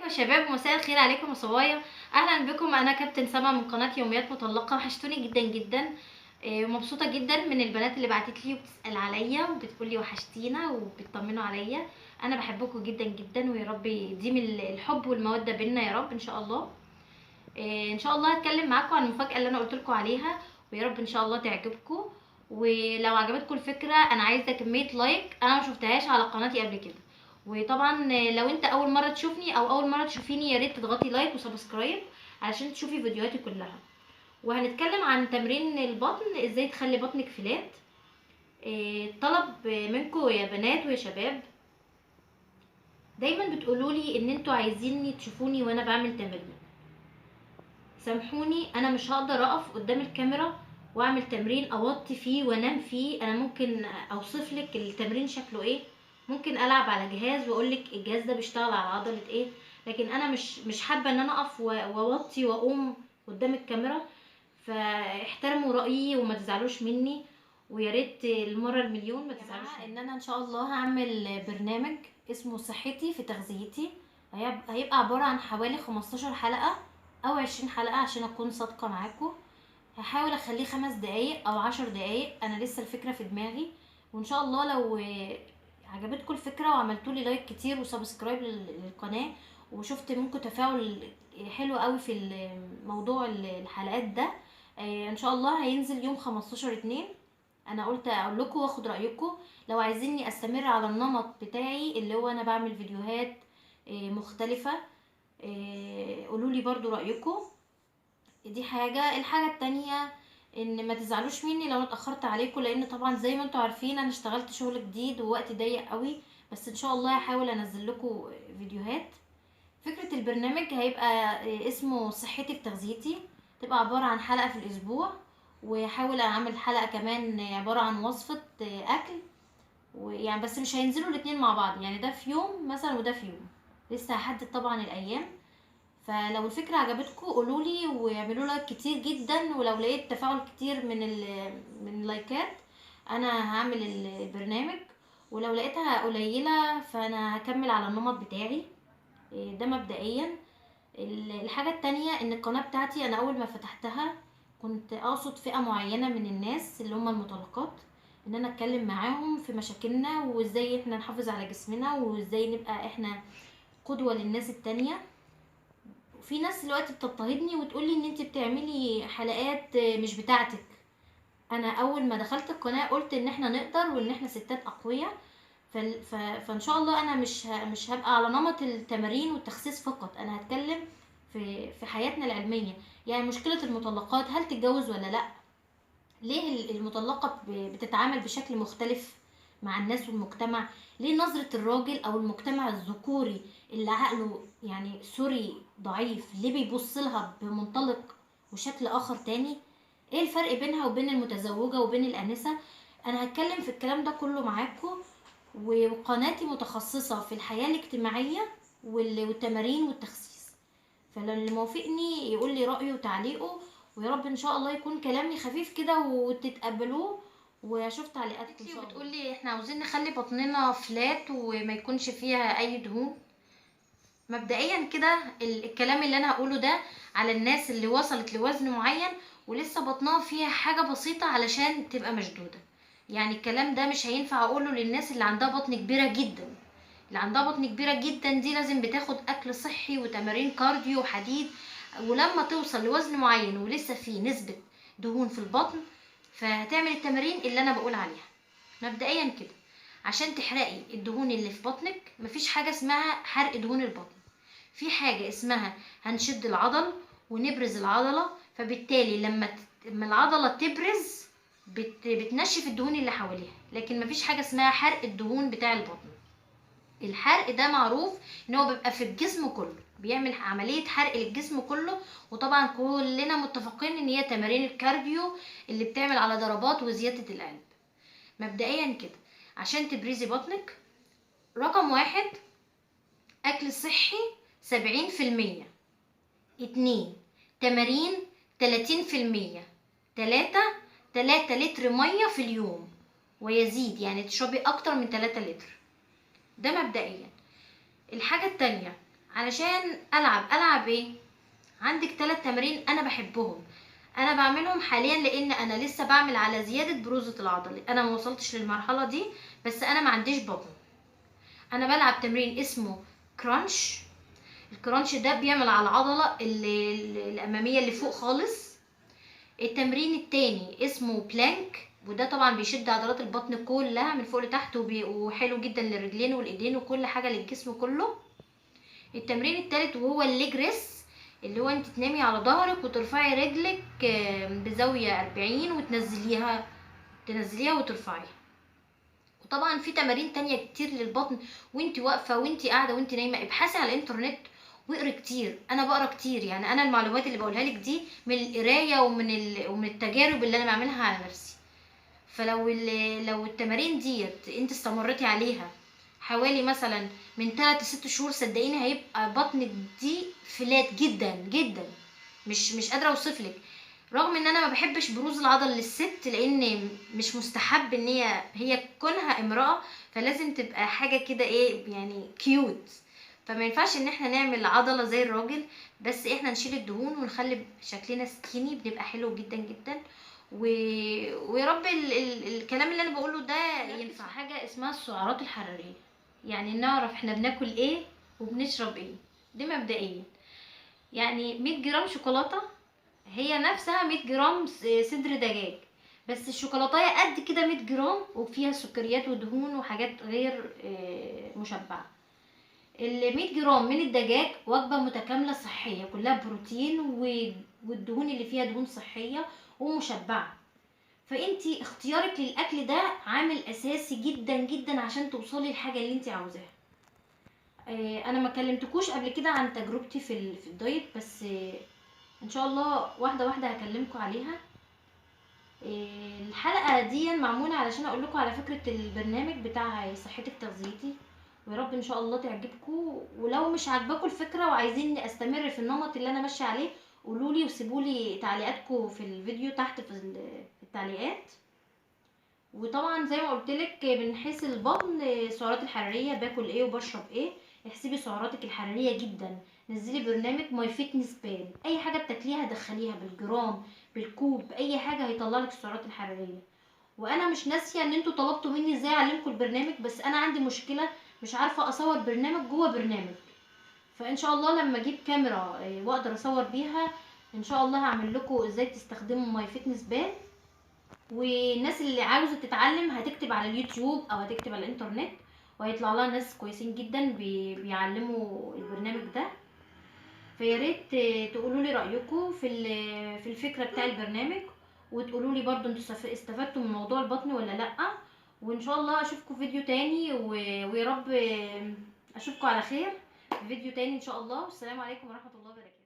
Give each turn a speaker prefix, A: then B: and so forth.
A: شباب، ومساء الخير عليكم يا صبايا. اهلا بكم. انا كابتن سما من قناه يوميات مطلقه. وحشتوني جدا جدا. مبسوطه جدا من البنات اللي بعتت لي وبتسال عليا وبتقول لي وحشتينا وبتطمنوا عليا. انا بحبكم جدا جدا، ويا رب يديم الحب والموده بينا يا رب ان شاء الله. ان شاء الله هتكلم معاكم عن المفاجاه اللي انا قلت لكم عليها، ويا رب ان شاء الله تعجبكم. ولو عجبتكم الفكره انا عايزه كميه لايك انا ما شفتهاش على قناتي قبل كده. وطبعا لو انت اول مره تشوفني او اول مره تشوفيني، يا ريت تضغطي لايك وسبسكرايب علشان تشوفي فيديوهاتي كلها. وهنتكلم عن تمرين البطن، ازاي تخلي بطنك فلات. طلب منكم يا بنات ويا شباب، دايما بتقولولي ان انتوا عايزيني تشوفوني وانا بعمل تمرين. سامحوني، انا مش هقدر اقف قدام الكاميرا واعمل تمرين اوطي فيه وانام فيه. انا ممكن اوصف لك التمرين شكله ايه، ممكن العب على جهاز واقول لك الجهاز ده بيشتغل على عضله ايه، لكن انا مش حابه ان انا اقف واوطي واقوم قدام الكاميرا. فاحترموا رايي وما تزعلوش مني، ويا ريت المره المليون ما تزعلوش مني. ان انا ان شاء الله هعمل برنامج اسمه صحتي في تغذيتي. هيبقى عباره عن حوالي 15 حلقه او 20 حلقة عشان اكون صادقة معاكم. هحاول اخليه 5 دقايق او 10 دقايق، انا لسه الفكرة في دماغي. وان شاء الله لو عجبتكم الفكرة وعملتولي لايك كتير وسبسكرايب للقناة وشفت منكم تفاعل حلو قوي في موضوع الحلقات ده، ان شاء الله هينزل يوم 15/2. انا قلت اقول لكم واخد رايكم. لو عايزيني استمر على النمط بتاعي اللي هو انا بعمل فيديوهات مختلفة، قولوا لي برضو رايكم. دي الحاجه التانية، ان ما تزعلوش مني لو اتاخرت عليكم، لان طبعا زي ما انتوا عارفين انا اشتغلت شغل جديد ووقتي ضيق قوي. بس ان شاء الله هحاول انزل لكم فيديوهات. فكره البرنامج هيبقى اسمه صحتي في تغذيتي. تبقى عباره عن حلقه في الاسبوع، وهحاول اعمل حلقه كمان عباره عن وصفه اكل. ويعني بس مش هينزلوا الاتنين مع بعض، يعني ده في يوم مثلا وده في يوم. لسه هحدد طبعا الايام. فلو الفكرة عجبتكم قولولي واعملوا لايك كتير جدا، ولو لقيت تفاعل كتير من اللايكات انا هعمل البرنامج. ولو لقيتها قليلة فانا هكمل على النمط بتاعي. ده مبدئيا. الحاجة التانية ان القناة بتاعتي انا اول ما فتحتها كنت اقصد فئة معينة من الناس اللي هم المطلقات، ان انا اتكلم معاهم في مشاكلنا وازاي احنا نحافظ على جسمنا وازاي نبقى احنا قدوة للناس التانية. في ناس دلوقتي بتضطهدني وتقولي ان انت بتعملي حلقات مش بتاعتك. انا اول ما دخلت القناه قلت ان احنا نقدر وان احنا ستات اقوياء. فان شاء الله انا مش هبقى على نمط التمارين والتخسيس فقط، انا هتكلم في حياتنا العلميه. يعني مشكله المطلقات، هل تتجوز ولا لا؟ ليه المطلقة بتتعامل بشكل مختلف مع الناس والمجتمع؟ ليه نظرة الراجل او المجتمع الذكوري اللي عقله يعني سوري ضعيف ليه بيبص لها بمنطلق وشكل اخر تاني؟ ايه الفرق بينها وبين المتزوجة وبين الانسة؟ انا هتكلم في الكلام ده كله معاكم. وقناتي متخصصة في الحياة الاجتماعية والتمارين والتخسيس. فاللي موافقني يقول لي رأيه وتعليقه، ويا رب ان شاء الله يكون كلامي خفيف كده وتتقبلوه. واشوف تعليقاتكم ان شاء الله. بتقولي احنا عاوزين نخلي بطننا فلات وما يكونش فيها اي دهون. مبدئيا كده الكلام اللي انا هقوله ده على الناس اللي وصلت لوزن معين ولسه بطنها فيها حاجة بسيطة علشان تبقى مشدودة. يعني الكلام ده مش هينفع اقوله للناس اللي عندها بطن كبيرة جدا. اللي عندها بطن كبيرة جدا دي لازم بتاخد اكل صحي وتمارين كارديو وحديد. ولما توصل لوزن معين ولسه فيه نسبة دهون في البطن فهتعمل التمارين اللي انا بقول عليها. مبدئيا كده عشان تحرقي الدهون اللي في بطنك، مفيش حاجة اسمها حرق دهون البطن. في حاجة اسمها هنشد العضل ونبرز العضلة، فبالتالي لما العضلة تبرز بتنشف الدهون اللي حواليها. لكن مفيش حاجة اسمها حرق الدهون بتاع البطن. الحرق ده معروف ان هو بيبقى في الجسم كله، بيعمل عملية حرق للجسم كله. وطبعا كلنا متفقين ان هي تمارين الكارديو اللي بتعمل على ضربات وزيادة القلب. مبدئيا كده عشان تبرزي بطنك، رقم 1 اكل صحي 70%، 2 تمارين 30%، 3 لتر مية في اليوم ويزيد، يعني تشربي اكتر من 3 لتر. ده مبدئيا. الحاجة التانية، علشان العب ايه؟ عندك 3 تمارين انا بحبهم، انا بعملهم حاليا لان انا لسه بعمل على زياده بروزه العضله، انا ما وصلتش للمرحله دي، بس انا ما عنديش بطن. انا بلعب تمرين اسمه كرانش. الكرانش ده بيعمل على العضله الاماميه اللي فوق خالص. التمرين التاني اسمه بلانك، وده طبعا بيشد عضلات البطن كلها من فوق لتحت، وحلو جدا للرجلين والايدين وكل حاجه للجسم كله. التمرين التالت وهو الليج ريس، اللي هو انت تنامي على ظهرك وترفعي رجلك بزاويه 40 تنزليها وترفعيها. وطبعا في تمارين تانية كتير للبطن وانت واقفه وانت قاعده وانت نايمه. ابحثي على الانترنت واقري كتير، انا بقرا كتير، يعني انا المعلومات اللي بقولها لك دي من القرايه ومن التجارب اللي انا بعملها على نفسي. لو التمارين ديت انت استمرتي عليها حوالي مثلا من 3 ل6 شهور، صدقيني هيبقى بطنك دي فلات جدا جدا، مش قادره اوصفلك. رغم ان انا ما بحبش بروز العضل للست، لان مش مستحب ان هي كونها امراه فلازم تبقى حاجه كده ايه يعني كيوت، فما ينفعش ان احنا نعمل عضله زي الراجل، بس احنا نشيل الدهون ونخلي شكلنا سكيني، بنبقى حلو جدا جدا. و... ويا رب الكلام اللي انا بقوله ده ينفع. حاجه اسمها السعرات الحراريه، يعني نعرف احنا بناكل ايه وبنشرب ايه، دي مبدئيا. يعني 100 جرام شوكولاته هي نفسها 100 جرام صدر دجاج، بس الشوكولاتايه قد كده 100 جرام وفيها سكريات ودهون وحاجات غير مشبعه. ال 100 جرام من الدجاج وجبه متكامله صحيه كلها بروتين، والدهون اللي فيها دهون صحيه ومشبعه. فانتي اختيارك للاكل ده عامل اساسي جدا جدا عشان توصلي للحاجه اللي انتي عاوزاها. انا ما كلمتكوش قبل كده عن تجربتي في الدايت، بس ان شاء الله واحده واحده هكلمكم عليها. الحلقه دي معموله علشان اقول لكم على فكره البرنامج بتاع صحتك تغذيتي، ويا رب ان شاء الله تعجبكم. ولو مش عاجباكم الفكره وعايزين استمر في النمط اللي انا ماشيه عليه قولوا لي وسيبوا لي تعليقاتكم في الفيديو تحت في التعليقات. وطبعا زي ما قلت لك من حيث البطن السعرات الحراريه باكل ايه وبشرب ايه، احسبي سعراتك الحراريه جدا، نزلي برنامج ماي فيتنس بال، اي حاجه بتاكليها دخليها بالجرام بالكوب، اي حاجه هيطلع لك السعرات الحراريه. وانا مش ناسيه ان انتوا طلبتوا مني ازاي اعلمكم البرنامج، بس انا عندي مشكله مش عارفه اصور برنامج جوه برنامج، فان شاء الله لما اجيب كاميرا واقدر اصور بيها ان شاء الله هعمل لكم ازاي تستخدموا ماي فيتنس بال. والناس اللي عاوزه تتعلم هتكتب على اليوتيوب او هتكتب على الانترنت وهيطلع لها ناس كويسين جدا بيعلموا البرنامج ده. فيا ريت تقولوا لي رايكم في الفكره بتاع البرنامج، وتقولوا لي برضو انتوا استفدتوا من موضوع البطن ولا لا. وان شاء الله اشوفكم في فيديو تاني ويا رب اشوفكم على خير في فيديو تاني ان شاء الله. والسلام عليكم ورحمه الله وبركاته.